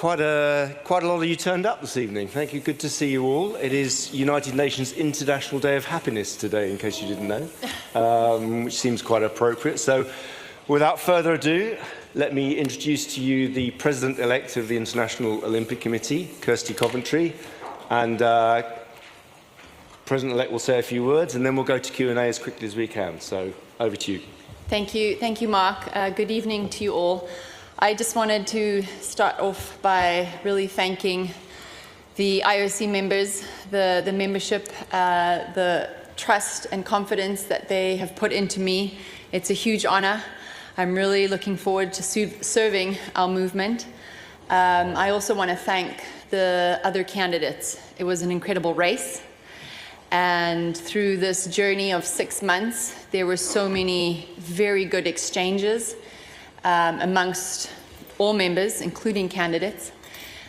quite a lot of you turned up this evening. Thank you. Good to see you all. It is United Nations International Day of Happiness today, in case you didn't know, which seems quite appropriate. So, without further ado, let me introduce to you the President-elect of the International Olympic Committee, Kirsty Coventry, and President-elect will say a few words, and then we'll go to Q&A as quickly as we can. So, over to you. Thank you, Mark. Good evening to you all. I just wanted to start off by really thanking the IOC members, the membership, the trust and confidence that they have put into me. It's a huge honor. I'm really looking forward to serving our movement. I also want to thank the other candidates. It was an incredible race. And through this journey of 6 months, there were so many very good exchanges amongst all members, including candidates.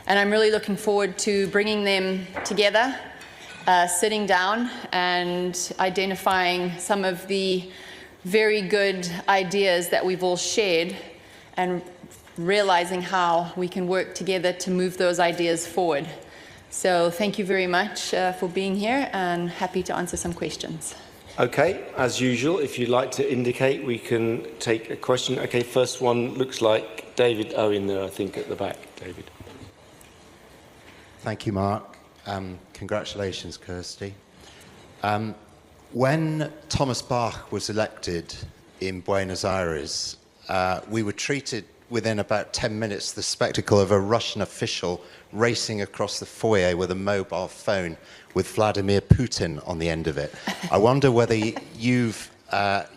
And I'm really looking forward to bringing them together, sitting down and identifying some of the very good ideas that we've all shared and realizing how we can work together to move those ideas forward. So thank you very much for being here, and happy to answer some questions. Okay, as usual, if you'd like to indicate, we can take a question. Okay, first one looks like David Owen there, I think, at the back. David. Thank you, Mark. Congratulations, Kirsty. When Thomas Bach was elected in Buenos Aires, we were treated within about 10 minutes the spectacle of a Russian official racing across the foyer with a mobile phone with Vladimir Putin on the end of it. I wonder whether you've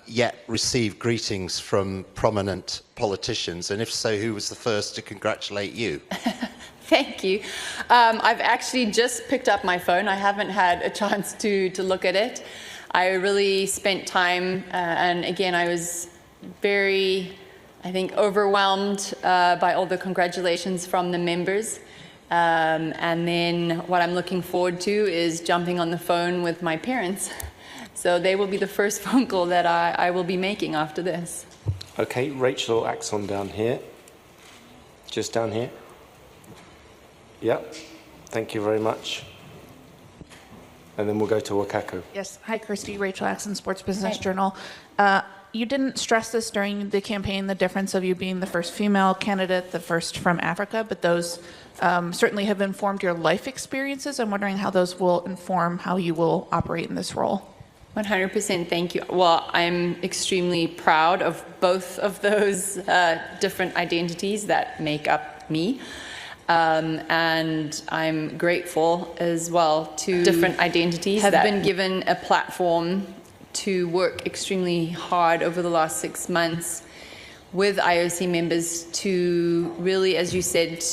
yet received greetings from prominent politicians, and if so, who was the first to congratulate you? Thank you. I've actually just picked up my phone. I haven't had a chance to look at it. I really spent time, and again, I was very, I think, overwhelmed by all the congratulations from the members. And then what I'm looking forward to is jumping on the phone with my parents. So they will be the first phone call that I will be making after this. Okay, Rachel Axon down here. Just down here. Yep, thank you very much. And then we'll go to Wakako. Yes, hi Kirsty, Rachel Axon, Sports Business Journal. You didn't stress this during the campaign, the difference of you being the first female candidate, the first from Africa, but those certainly have informed your life experiences. I'm wondering how those will inform how you will operate in this role. 100%, thank you. Well, I'm extremely proud of both of those different identities that make up me. And I'm grateful as well to different identities that have been given a platform to work extremely hard over the last 6 months with IOC members to really, as you said,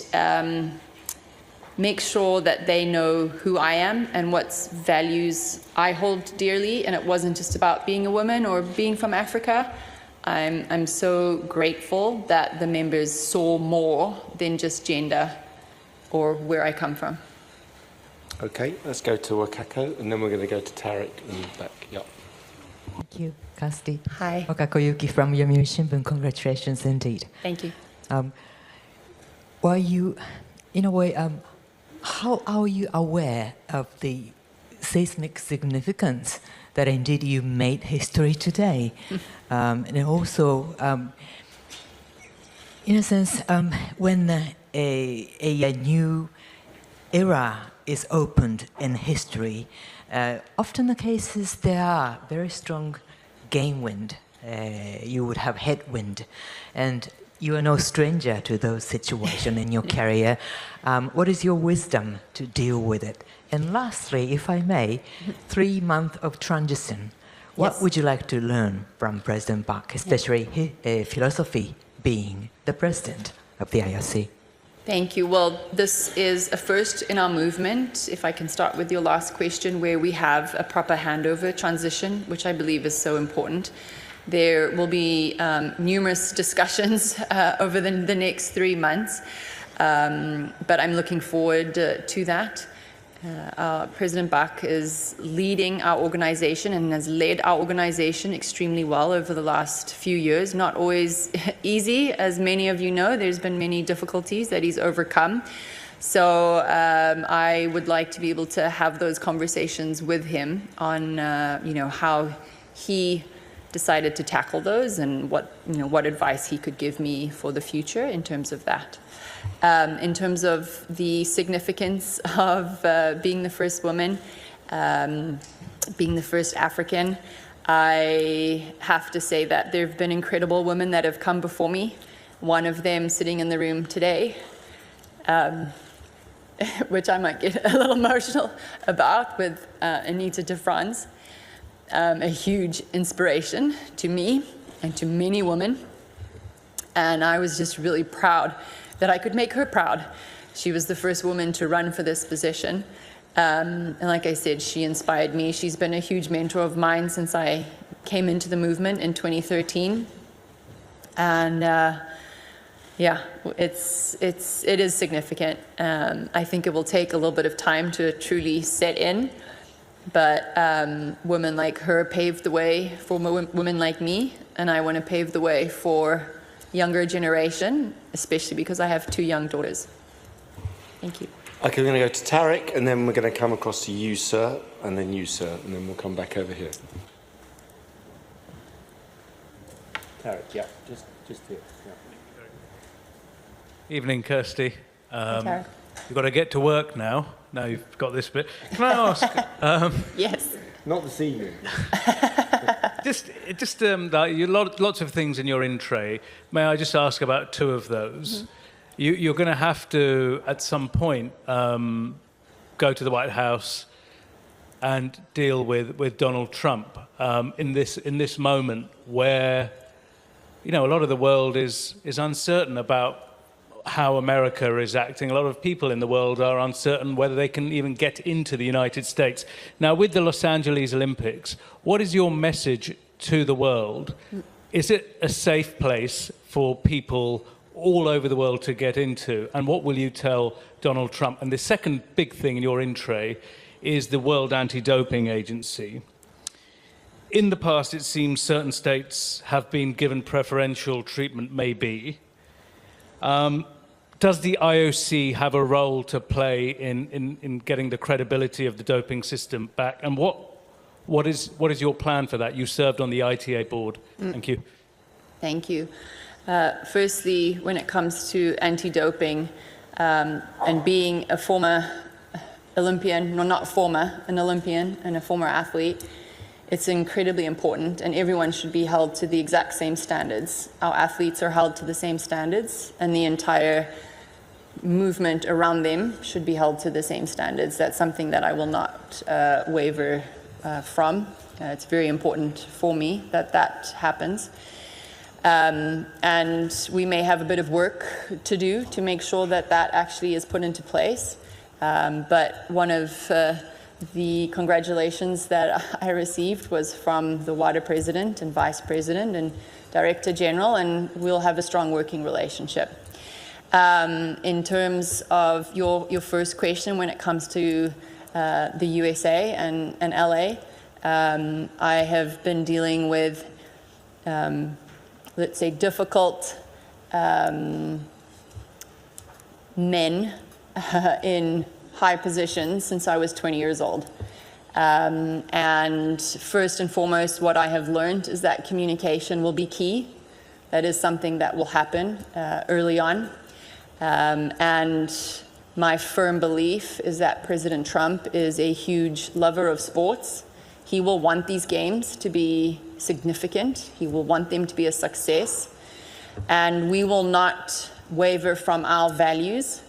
make sure that they know who I am and what values I hold dearly. And it wasn't just about being a woman or being from Africa. I'm so grateful that the members saw more than just gender or where I come from. Okay, let's go to Wakako, and then we're going to go to Tarek in the back. Yep. Thank you, Kirsty. Hi. Wakako Yuki from Yomiuri Shimbun. Congratulations indeed. Thank you. Were you, in a way, how are you aware of the seismic significance that indeed you made history today? And also, in a sense, when a new era is opened in history, often the cases there are very strong gain wind. You would have headwind, and you are no stranger to those situations in your career. What is your wisdom to deal with it? And lastly, if I may, 3 months of transition. What would you like to learn from President Bach, especially his philosophy being the president of the IOC? Thank you. Well, this is a first in our movement, if I can start with your last question, where we have a proper handover transition, which I believe is so important. There will be numerous discussions over the next 3 months, but I'm looking forward to that. President Bach is leading our organization and has led our organization extremely well over the last few years. Not always easy, as many of you know. There's been many difficulties that he's overcome. So I would like to be able to have those conversations with him on, how he decided to tackle those and what advice he could give me for the future in terms of that. In terms of the significance of being the first woman, being the first African, I have to say that there have been incredible women that have come before me. One of them sitting in the room today, which I might get a little emotional about, with Anita de France, a huge inspiration to me and to many women. And I was just really proud that I could make her proud. She was the first woman to run for this position. And like I said, she inspired me. She's been a huge mentor of mine since I came into the movement in 2013. And it is significant. I think it will take a little bit of time to truly set in. But women like her paved the way for women like me, and I want to pave the way for younger generation, especially because I have 2 young daughters. Thank you. Okay, we're going to go to Tarek, and then we're going to come across to you, sir, and then you, sir, and then we'll come back over here. Tarek, yeah, just here. Yeah. Evening, Kirsty. Tarek. You've got to get to work now. Now you've got this bit. Can I ask? Yes. Not this evening. Lots of things in your in tray. May I just ask about 2 of those? Mm-hmm. You're going to have to, at some point, go to the White House and deal with Donald Trump in this moment where, a lot of the world is uncertain about how America is acting. A lot of people in the world are uncertain whether they can even get into the United States. Now, with the Los Angeles Olympics, what is your message to the world? Is it a safe place for people all over the world to get into? And what will you tell Donald Trump? And the second big thing in your in tray is the World Anti-Doping Agency. In the past, it seems certain states have been given preferential treatment, maybe. Does the IOC have a role to play in getting the credibility of the doping system back? And what is your plan for that? You served on the ITA board. Thank you. Thank you. Firstly, when it comes to anti-doping and being a former Olympian, no, not former, an Olympian and a former athlete, it's incredibly important, and everyone should be held to the exact same standards. Our athletes are held to the same standards, and the entire movement around them should be held to the same standards. That's something that I will not waver from. It's very important for me that happens. And we may have a bit of work to do to make sure that actually is put into place. But one of the congratulations that I received was from the WADA president and vice president and director general, and we'll have a strong working relationship. In terms of your first question, when it comes to the USA and LA, I have been dealing with, let's say, difficult men in high positions since I was 20 years old. And first and foremost, what I have learned is that communication will be key. That is something that will happen early on. And my firm belief is that President Trump is a huge lover of sports. He will want these games to be significant. He will want them to be a success. And we will not waver from our values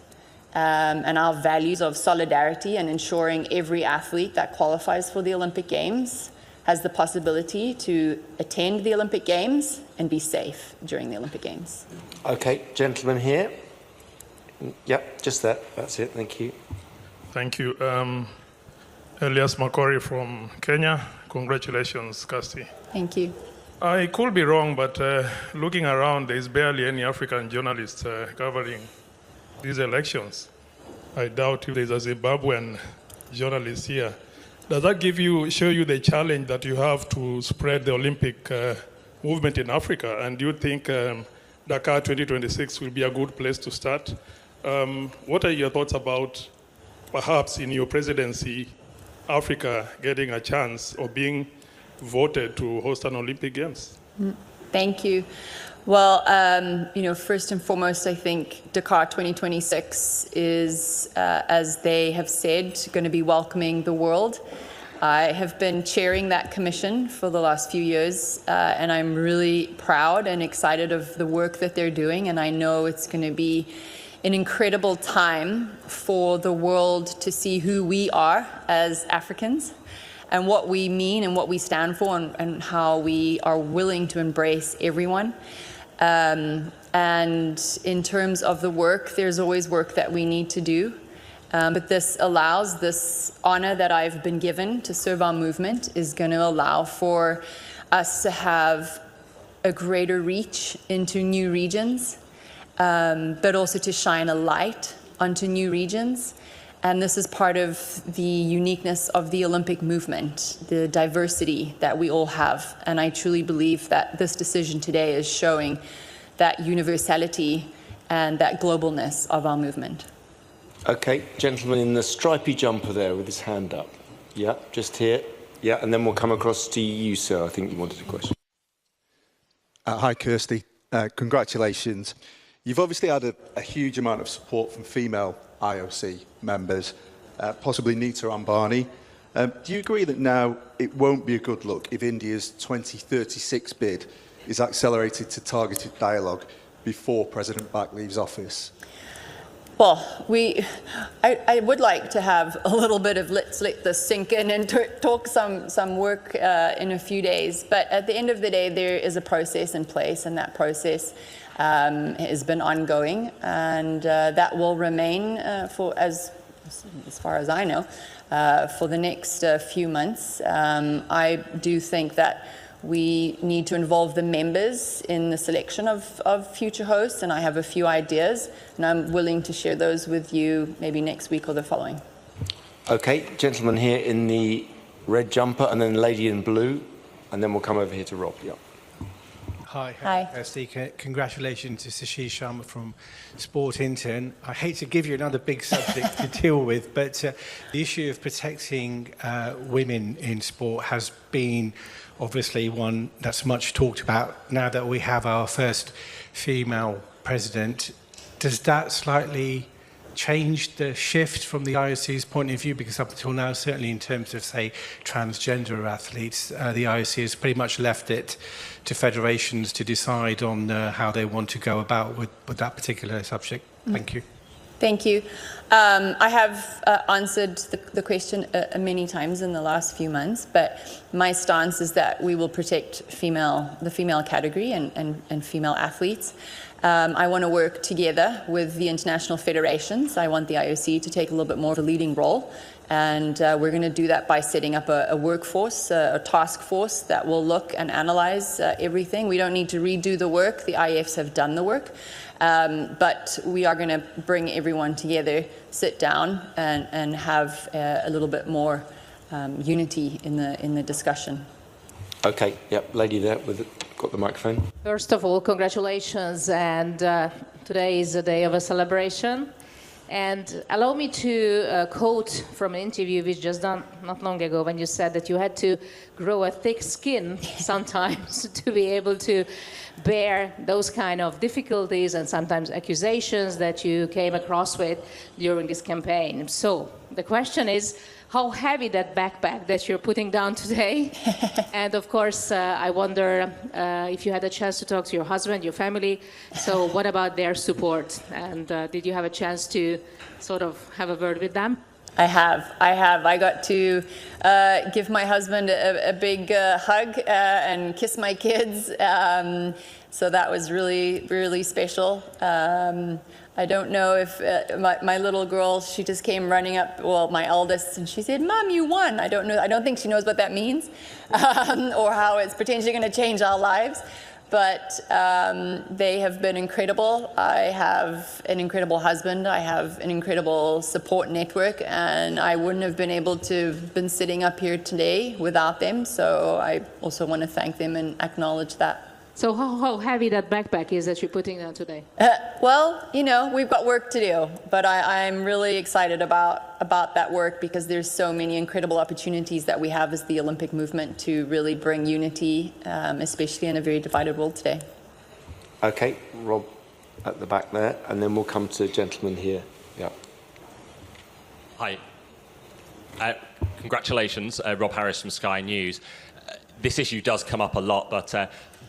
and our values of solidarity and ensuring every athlete that qualifies for the Olympic Games has the possibility to attend the Olympic Games and be safe during the Olympic Games. Okay, gentleman here. Yep, just that. That's it. Thank you. Thank you. Elias Makori from Kenya. Congratulations, Kirsty. Thank you. I could be wrong, but looking around, there's barely any African journalists covering these elections. I doubt if there's a Zimbabwean journalists here. Does that show you the challenge that you have to spread the Olympic movement in Africa? And do you think Dakar 2026 will be a good place to start? What are your thoughts about perhaps in your presidency, Africa getting a chance or being voted to host an Olympic Games? Thank you. Well, first and foremost, I think Dakar 2026 is, as they have said, going to be welcoming the world. I have been chairing that commission for the last few years, and I'm really proud and excited of the work that they're doing, and I know it's going to be an incredible time for the world to see who we are as Africans and what we mean and what we stand for, and how we are willing to embrace everyone. And in terms of the work, there's always work that we need to do. But this honor that I've been given to serve our movement is going to allow for us to have a greater reach into new regions, but also to shine a light onto new regions. And this is part of the uniqueness of the Olympic movement, the diversity that we all have. And I truly believe that this decision today is showing that universality and that globalness of our movement. Okay, gentleman in the stripy jumper there with his hand up. Yeah, just here. Yeah, and then we'll come across to you, sir. I think you wanted a question. Hi, Kirsty. Congratulations. You've obviously had a huge amount of support from female IOC members, possibly Nita Ambani. Do you agree that now it won't be a good look if India's 2036 bid is accelerated to targeted dialogue before President Bak leaves office? Well, I would like to have a little bit of let's let this sink in and talk some work in a few days. But at the end of the day, there is a process in place, and that process has been ongoing, and that will remain for as far as I know for the next few months. I do think that we need to involve the members in the selection of future hosts, and I have a few ideas, and I'm willing to share those with you maybe next week or the following. Okay, gentleman here in the red jumper, and then lady in blue, and then we'll come over here to Rob. Yeah. Hi. Kirsty. Congratulations to Sashish Sharma from Sport Intern. I hate to give you another big subject to deal with, but the issue of protecting women in sport has been obviously one that's much talked about now that we have our first female president. Does that slightly change the shift from the IOC's point of view? Because up until now, certainly in terms of, say, transgender athletes, the IOC has pretty much left it to federations to decide on how they want to go about with that particular subject. Thank you. Thank you. I have answered the question many times in the last few months, but my stance is that we will protect the female category and female athletes. I want to work together with the international federations. I want the IOC to take a little bit more of a leading role, and we're going to do that by setting up a workforce, a task force that will look and analyze everything. We don't need to redo the work. The IFs have done the work. But we are going to bring everyone together, sit down, and have a little bit more unity in the discussion. Okay, yep, lady there got the microphone. First of all, congratulations, and today is a day of a celebration. And allow me to quote from an interview we just done not long ago, when you said that you had to grow a thick skin sometimes to be able to bear those kind of difficulties and sometimes accusations that you came across with during this campaign. So the question is, how heavy that backpack that you're putting down today? And of course, I wonder if you had a chance to talk to your husband, your family. So what about their support? And did you have a chance to sort of have a word with them? I have. I got to give my husband a big hug and kiss my kids. So that was really, really special. I don't know if my little girl, she just came running up, well, my eldest, and she said, "Mom, you won." I don't know. I don't think she knows what that means or how it's potentially going to change our lives. but they have been incredible. I have an incredible husband. I have an incredible support network, and I wouldn't have been able to have been sitting up here today without them. So I also want to thank them and acknowledge that. So how heavy that backpack is that you're putting down today? Well, you know, we've got work to do, but I'm really excited about that work because there's so many incredible opportunities that we have as the Olympic movement to really bring unity, especially in a very divided world today. Okay, Rob at the back there, and then we'll come to the gentleman here. Yeah. Hi. Congratulations, Rob Harris from Sky News. This issue does come up a lot, but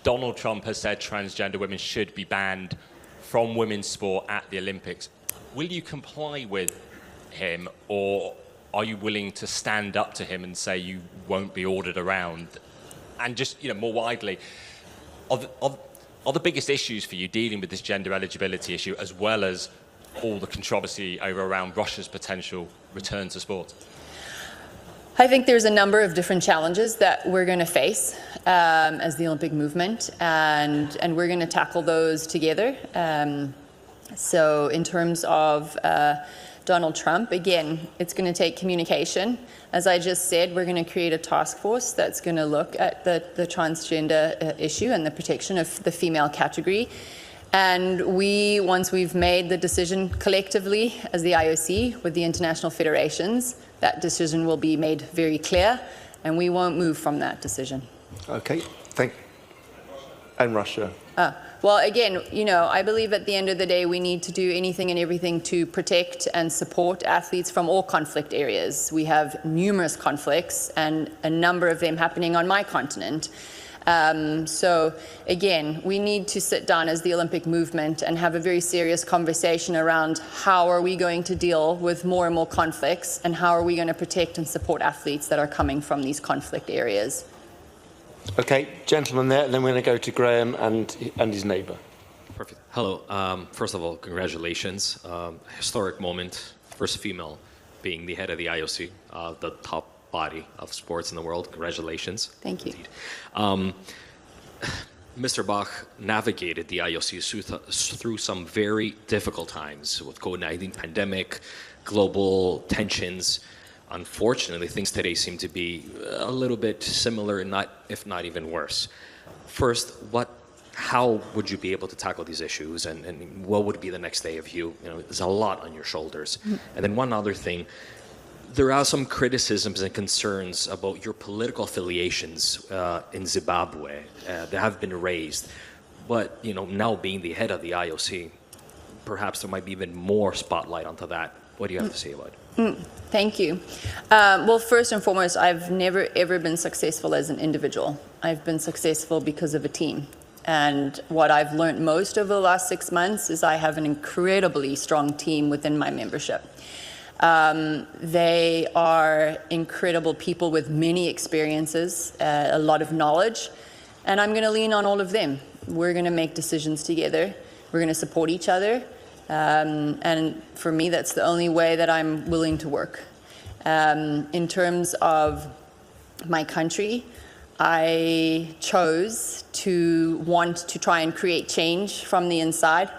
Donald Trump has said transgender women should be banned from women's sport at the Olympics. Will you comply with him, or are you willing to stand up to him and say you won't be ordered around? And just, you know, more widely, are the biggest issues for you dealing with this gender eligibility issue, as well as all the controversy around Russia's potential return to sport? I think there's a number of different challenges that we're going to face as the Olympic movement, and we're going to tackle those together. So in terms of Donald Trump, again, it's going to take communication. As I just said, we're going to create a task force that's going to look at the transgender issue and the protection of the female category. And once we've made the decision collectively as the IOC with the international federations, that decision will be made very clear, and we won't move from that decision. Okay, thank you. And Russia. Well, again, you know, I believe at the end of the day, we need to do anything and everything to protect and support athletes from all conflict areas. We have numerous conflicts, and a number of them happening on my continent. So again, we need to sit down as the Olympic movement and have a very serious conversation around how are we going to deal with more and more conflicts, and how are we going to protect and support athletes that are coming from these conflict areas. Okay, gentleman there, and then we're going to go to Graham and his neighbour. Perfect. Hello. First of all, congratulations. Historic moment, first female being the head of the IOC, the top body of sports in the world. Congratulations. Thank you. Mr. Bach navigated the IOC through some very difficult times with COVID-19 pandemic, global tensions. Unfortunately, things today seem to be a little bit similar, if not even worse. First, how would you be able to tackle these issues, and what would be the next day of you? You know, there's a lot on your shoulders. And then one other thing, there are some criticisms and concerns about your political affiliations in Zimbabwe that have been raised. But, you know, now being the head of the IOC, perhaps there might be even more spotlight onto that. What do you have to say about it? Thank you. Well, first and foremost, I've never, ever been successful as an individual. I've been successful because of a team. And what I've learned most over the last 6 months is I have an incredibly strong team within my membership. They are incredible people with many experiences, a lot of knowledge, and I'm going to lean on all of them. We're going to make decisions together. We're going to support each other. And for me, that's the only way that I'm willing to work. In terms of my country, I chose to want to try and create change from the inside.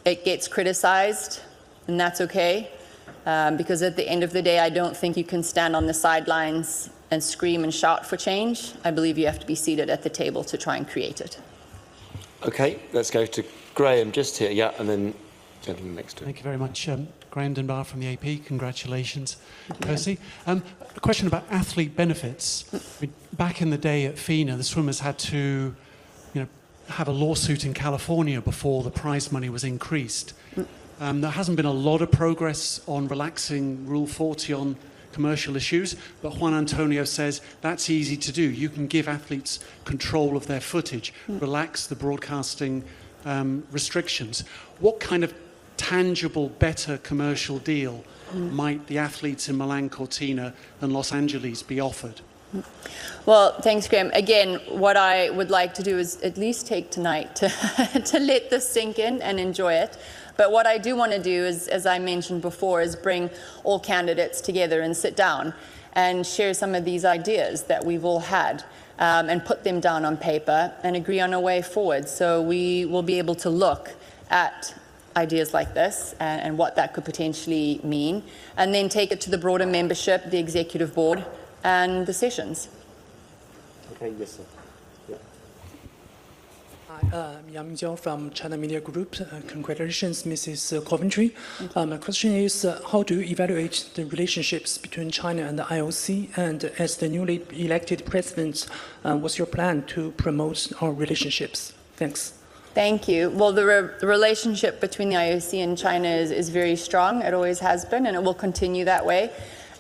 It gets criticized, and that's okay, because at the end of the day, I don't think you can stand on the sidelines and scream and shout for change. I believe you have to be seated at the table to try and create it. Okay, let's go to Graham just here, yeah, and then gentleman next to him. Thank you very much. Graham Dunbar from the AP. Congratulations, Percy. A question about athlete benefits. Back in the day at FINA, the swimmers had to, have a lawsuit in California before the prize money was increased. There hasn't been a lot of progress on relaxing Rule 40 on commercial issues, but Juan Antonio says that's easy to do. You can give athletes control of their footage, relax the broadcasting restrictions. What kind of tangible, better commercial deal might the athletes in Milan Cortina and Los Angeles be offered? Well, thanks, Graham. Again, what I would like to do is at least take tonight to, to let this sink in and enjoy it. But what I do want to do is, as I mentioned before, is bring all candidates together and sit down and share some of these ideas that we've all had. and put them down on paper and agree on a way forward. So we will be able to look at ideas like this and what that could potentially mean, and then take it to the broader membership, the executive board, and the sessions. Okay, yes, sir. Yeah. Hi, Yang Jiao from China Media Group. Congratulations, Mrs. Coventry. My question is, how do you evaluate the relationships between China and the IOC? And as the newly elected president, what's your plan to promote our relationships? Thanks. Thank you. Well, the relationship between the IOC and China is very strong. It always has been, and it will continue that way.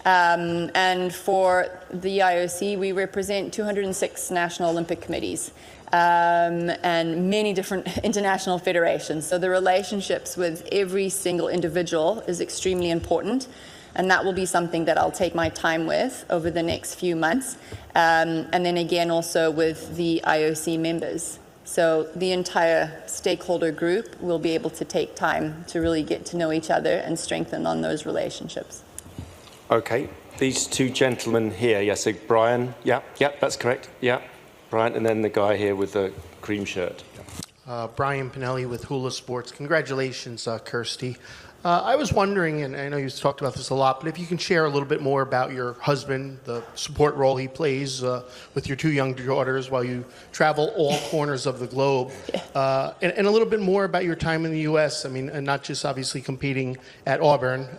And for the IOC, we represent 206 national Olympic committees and many different international federations. So the relationships with every single individual is extremely important. And that will be something that I'll take my time with over the next few months. And then again, also with the IOC members. So the entire stakeholder group will be able to take time to really get to know each other and strengthen on those relationships. Okay, these two gentlemen here. Yes, so Brian. Yeah, that's correct. Yeah, Brian, and then the guy here with the cream shirt. Brian Pinelli with Hula Sports. Congratulations, Kirsty. I was wondering, and I know you've talked about this a lot, but if you can share a little bit more about your husband, the support role he plays with your two young daughters while you travel all corners of the globe, and a little bit more about your time in the U.S. I mean, and not just obviously competing at Auburn,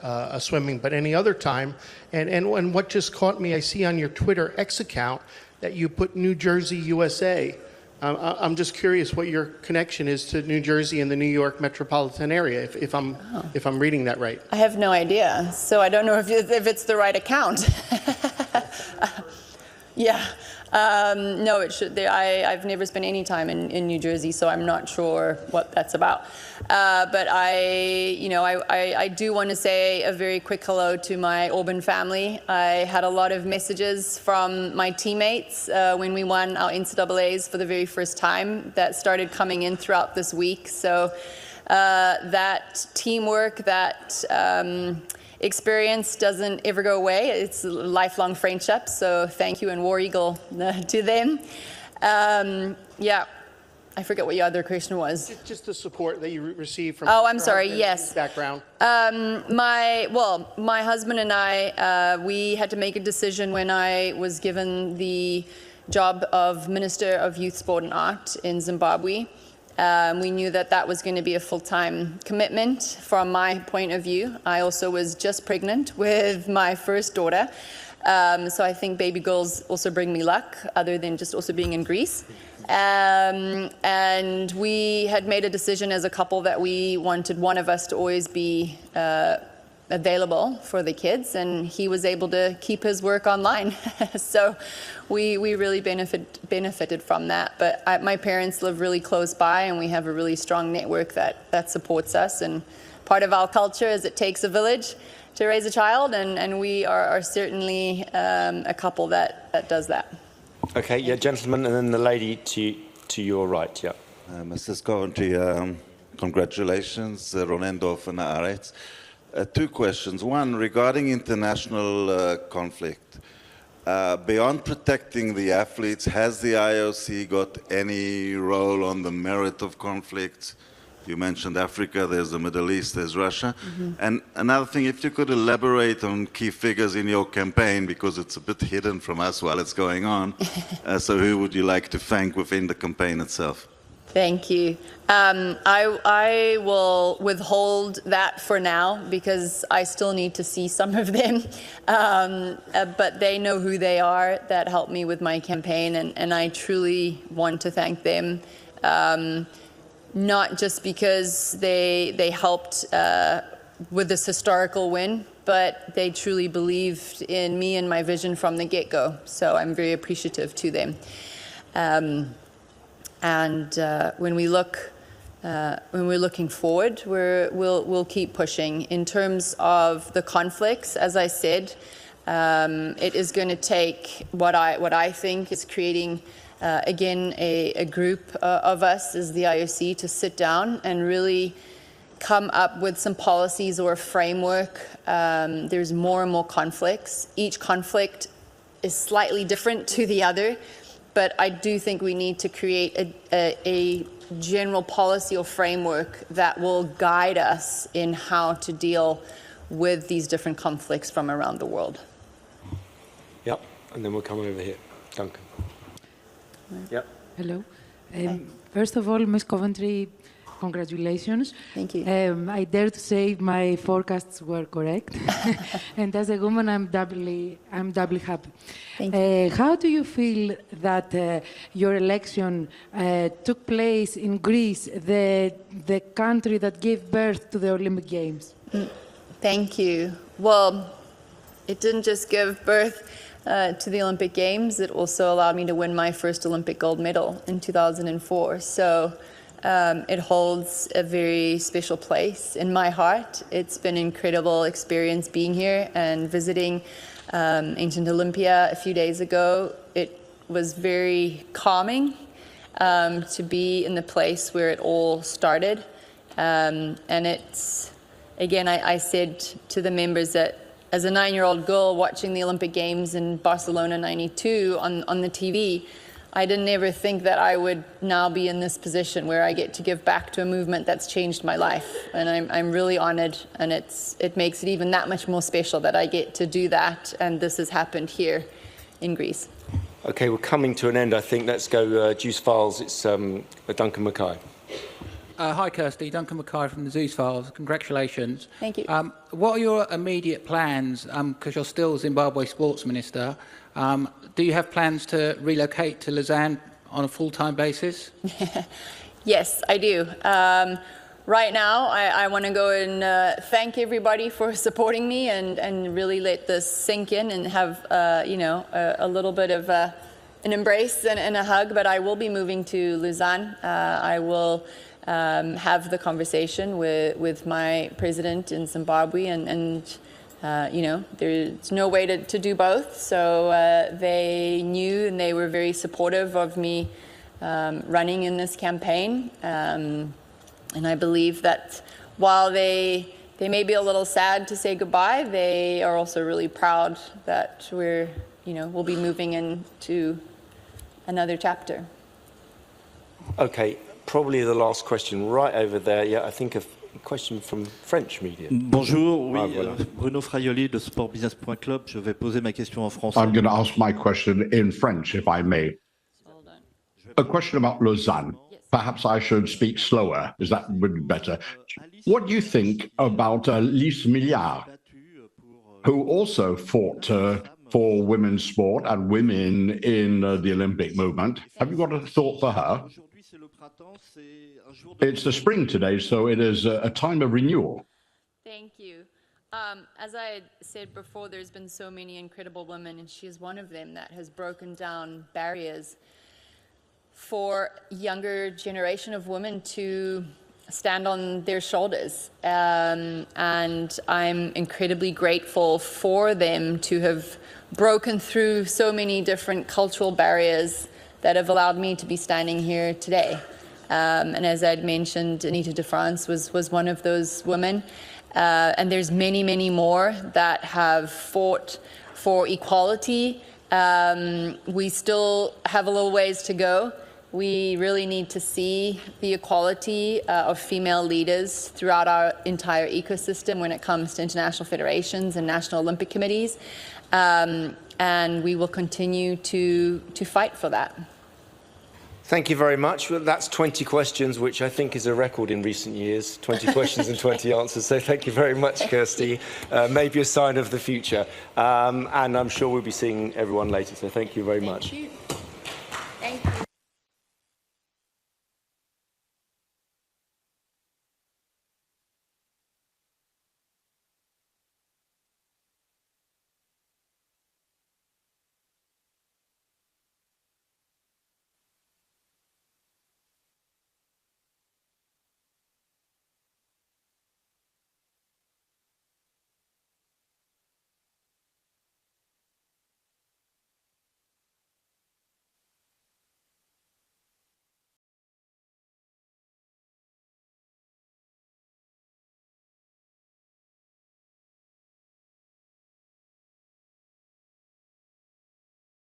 swimming, but any other time. And what just caught me, I see on your Twitter X account that you put New Jersey, USA. I'm just curious what your connection is to New Jersey and the New York metropolitan area, if I'm reading that right. I have no idea, so I don't know if it's the right account. Yeah. No, it should. I've never spent any time in New Jersey, so I'm not sure what that's about. But I do want to say a very quick hello to my Auburn family. I had a lot of messages from my teammates when we won our NCAAs for the very first time that started coming in throughout this week. So that teamwork, that experience doesn't ever go away. It's a lifelong friendship, so thank you and War Eagle to them. Yeah, I forget what your other question was. Just the support that you receive from. Oh, I'm sorry. Yes. Background. My husband and I, we had to make a decision when I was given the job of Minister of Youth, Sport and Art in Zimbabwe. We knew that was going to be a full-time commitment from my point of view. I also was just pregnant with my first daughter. So I think baby girls also bring me luck, other than just also being in Greece. And we had made a decision as a couple that we wanted one of us to always be available for the kids, and he was able to keep his work online. So we really benefited from that. But my parents live really close by, and we have a really strong network that supports us. And part of our culture is it takes a village to raise a child, and we are certainly a couple that does that. Okay, yeah, gentlemen, and then the lady to your right, yeah. Mrs. Coventry, congratulations, Ronendorf and Aretz. Two questions. One, regarding international conflict. Beyond protecting the athletes, has the IOC got any role on the merit of conflicts? You mentioned Africa, there's the Middle East, there's Russia. Mm-hmm. And another thing, if you could elaborate on key figures in your campaign, because it's a bit hidden from us while it's going on. So who would you like to thank within the campaign itself? Thank you. I will withhold that for now because I still need to see some of them. But they know who they are that helped me with my campaign, and I truly want to thank them. Not just because they helped with this historical win, but they truly believed in me and my vision from the get-go. So I'm very appreciative to them. And when we're looking forward, we'll keep pushing. In terms of the conflicts, as I said, it is going to take what I think is creating again a group of us as the IOC to sit down and really come up with some policies or a framework. There's more and more conflicts. Each conflict is slightly different to the other. but I do think we need to create a general policy or framework that will guide us in how to deal with these different conflicts from around the world. Yep, and then we'll come over here. Duncan. Yep. Hello. First of all, Ms. Coventry, congratulations. Thank you. I dare to say my forecasts were correct. And as a woman, I'm doubly happy. Thank you. How do you feel that your election took place in Greece, the country that gave birth to the Olympic Games? Thank you. Well, it didn't just give birth to the Olympic Games, it also allowed me to win my first Olympic gold medal in 2004. So it holds a very special place in my heart. It's been an incredible experience being here and visiting ancient Olympia a few days ago. It was very calming to be in the place where it all started. And it's, again, I said to the members that as a 9-year-old girl watching the Olympic Games in Barcelona '92 on the TV, I didn't ever think that I would now be in this position where I get to give back to a movement that's changed my life. And I'm really honored, and it makes it even that much more special that I get to do that, and this has happened here in Greece. Okay, we're coming to an end, I think. Let's go Juice Files. It's Duncan Mackay. Hi, Kirsty. Duncan Mackay from the Zeus Files. Congratulations. Thank you. What are your immediate plans? Because you're still Zimbabwe Sports Minister. Do you have plans to relocate to Lausanne on a full-time basis? Yes, I do. Right now, I want to go and thank everybody for supporting me and really let this sink in and have, a little bit of an embrace and a hug. But I will be moving to Lausanne. I will have the conversation with my president in Zimbabwe, and there's no way to do both. So they knew, and they were very supportive of me running in this campaign. And I believe that while they may be a little sad to say goodbye, they are also really proud that we'll be moving into another chapter. Okay, probably the last question right over there. Yeah, I think a question from French media. Bonjour, oui, Bruno Fraioli de sportbusiness.club. Je vais poser ma question en français. I'm going to ask my question in French, if I may. A question about Lausanne. Perhaps I should speak slower. Is that would be better? What do you think about Lise Milliard, who also fought for women's sport and women in the Olympic movement? Have you got a thought for her? It's the spring today, so it is a time of renewal. Thank you. As I said before, there's been so many incredible women, and she is one of them that has broken down barriers for younger generation of women to stand on their shoulders. And I'm incredibly grateful for them to have broken through so many different cultural barriers that have allowed me to be standing here today. And as I'd mentioned, Anita de France was one of those women. And there's many, many more that have fought for equality. We still have a little ways to go. We really need to see the equality of female leaders throughout our entire ecosystem when it comes to international federations and national Olympic committees. And we will continue to fight for that. Thank you very much. Well, that's 20 questions, which I think is a record in recent years. 20 questions and 20 answers. So thank you very much, Kirsty. Maybe a sign of the future. And I'm sure we'll be seeing everyone later. So thank you very much. Thank you.